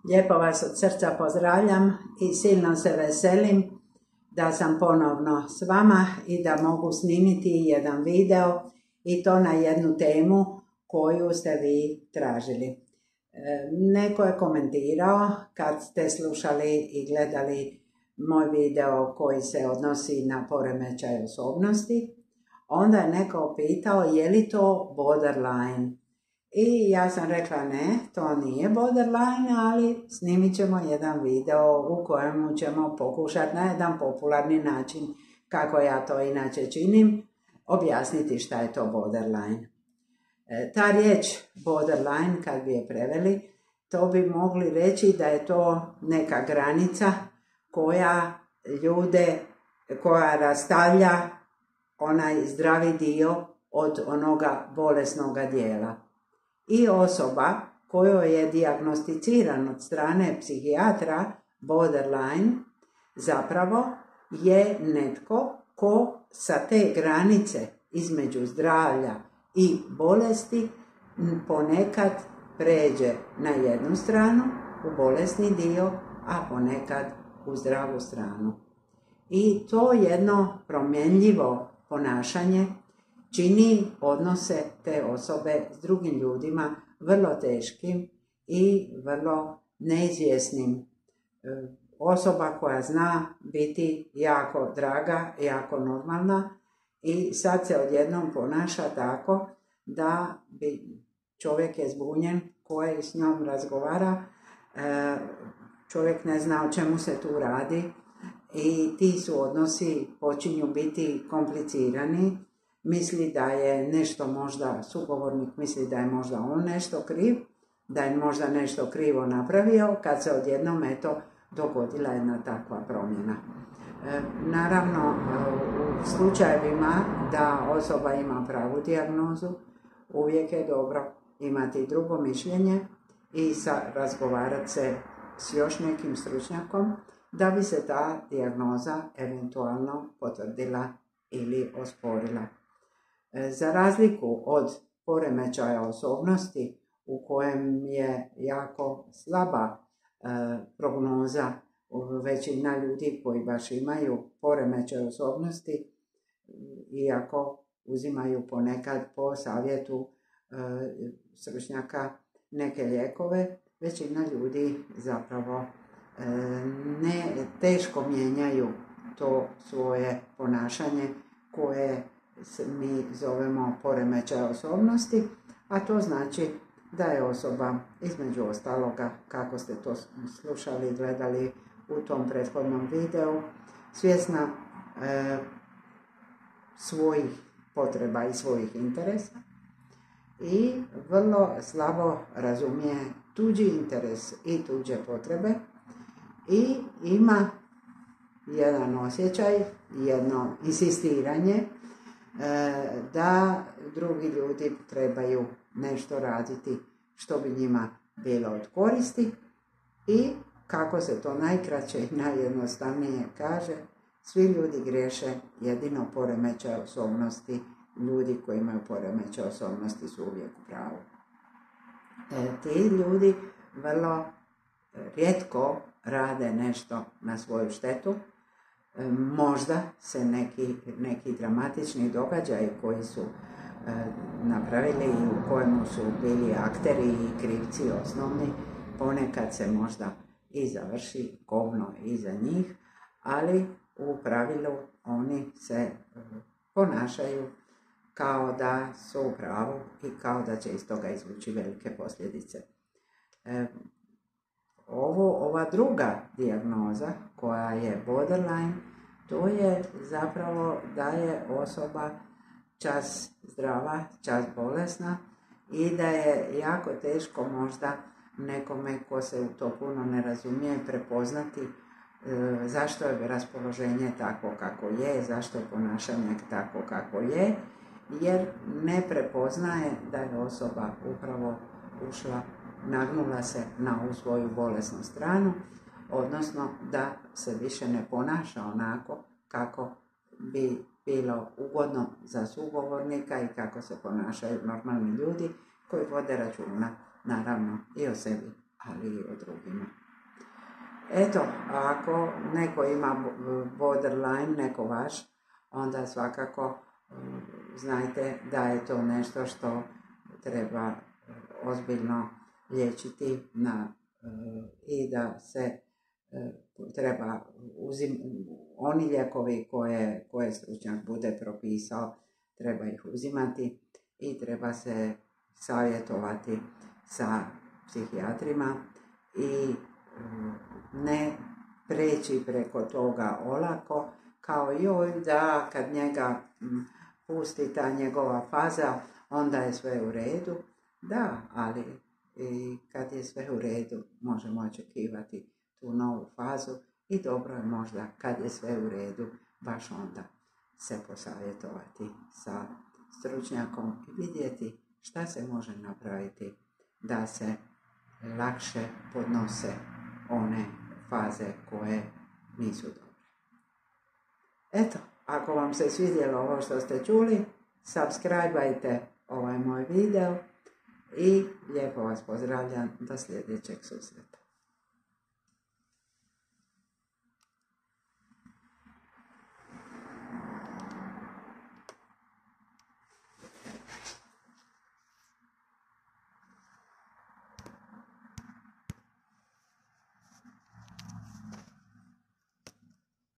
Lijepo vas od srca pozdravljam i silno se veselim da sam ponovno s vama i da mogu snimiti jedan video i to na jednu temu koju ste vi tražili. Neko je komentirao kad ste slušali i gledali moj video koji se odnosi na poremećaj osobnosti, onda je neko pitao je li to borderline. I ja sam rekla ne, to nije borderline, ali snimit ćemo jedan video u kojemu ćemo pokušati na jedan popularni način, kako ja to inače činim, objasniti šta je to borderline. Ta riječ borderline, kad bi je preveli, to bi mogli reći da je to neka granica koja rastavlja onaj zdravi dio od onoga bolesnoga dijela. I osoba kojoj je dijagnosticiran od strane psihijatra borderline zapravo je netko ko sa te granice između zdravlja i bolesti ponekad pređe na jednu stranu, u bolesni dio, a ponekad u zdravu stranu. I to jedno promjenljivo ponašanje čini odnose te osobe s drugim ljudima vrlo teškim i vrlo neizvjesnim. Osoba koja zna biti jako draga, jako normalna i sad se odjednom ponaša tako da čovjek je zbunjen koji s njom razgovara, čovjek ne zna o čemu se tu radi i ti su odnosi počinju biti komplicirani. Misli da je nešto možda, sugovornik misli da je možda on nešto kriv, da je možda nešto krivo napravio, kad se odjednom dogodila jedna takva promjena. Naravno, u slučajevima da osoba ima pravu dijagnozu, uvijek je dobro imati drugo mišljenje i razgovarati se s još nekim stručnjakom da bi se ta dijagnoza eventualno potvrdila ili osporila. Za razliku od poremećaja osobnosti u kojem je jako slaba prognoza, većina ljudi koji baš imaju poremećaj osobnosti, iako uzimaju ponekad po savjetu stručnjaka neke lijekove, većina ljudi zapravo teško mijenjaju to svoje ponašanje koje mi zovemo poremećaj osobnosti, a to znači da je osoba, između ostaloga, kako ste to slušali i gledali u tom prethodnom videu, svjesna svojih potreba i svojih interesa i vrlo slabo razumije tuđi interes i tuđe potrebe i ima jedan osjećaj, jedno insistiranje da drugi ljudi trebaju nešto raditi što bi njima bilo od koristi i, kako se to najkraće i najjednostavnije kaže, svi ljudi griješe, jedino poremećaj osobnosti, ljudi koji imaju poremećaj osobnosti su uvijek u pravu. Ti ljudi vrlo rijetko rade nešto na svoju štetu. Možda se neki dramatični događaji koji su napravili i u kojemu su bili akteri i krivci osnovni, ponekad se možda i završi kobno iza njih, ali u pravilu oni se ponašaju kao da su u pravu i kao da će iz toga izvući velike posljedice. Ova druga dijagnoza koja je borderline, to je zapravo da je osoba čas zdrava, čas bolesna i da je jako teško možda nekome ko se u to puno ne razumije prepoznati zašto je raspoloženje tako kako je, zašto je ponašanje tako kako je, jer ne prepoznaje da je osoba upravo nagnula se na ovu svoju bolesnu stranu, odnosno da se više ne ponaša onako kako bi bilo ugodno za sugovornika i kako se ponašaju normalni ljudi koji vode računa, naravno, i o sebi, ali i o drugima. Eto, ako neko ima borderline, neko vaš, onda svakako znajte da je to nešto što treba ozbiljno liječiti i da se treba oni lijekovi koje stručnjak bude propisao, treba ih uzimati i treba se savjetovati sa psihijatrima i ne preći preko toga olako, kao joj da kad njega pusti ta njegova faza, onda je sve u redu. Da, ali i kad je sve u redu možemo očekivati tu novu fazu i dobro je možda kad je sve u redu baš onda se posavjetovati sa stručnjakom i vidjeti šta se može napraviti da se lakše podnose one faze koje nisu dobre. Eto, ako vam se svidjelo ovo što ste čuli, subscribe-ajte ovaj moj video i lijepo vas pozdravljam do sljedećeg susreta.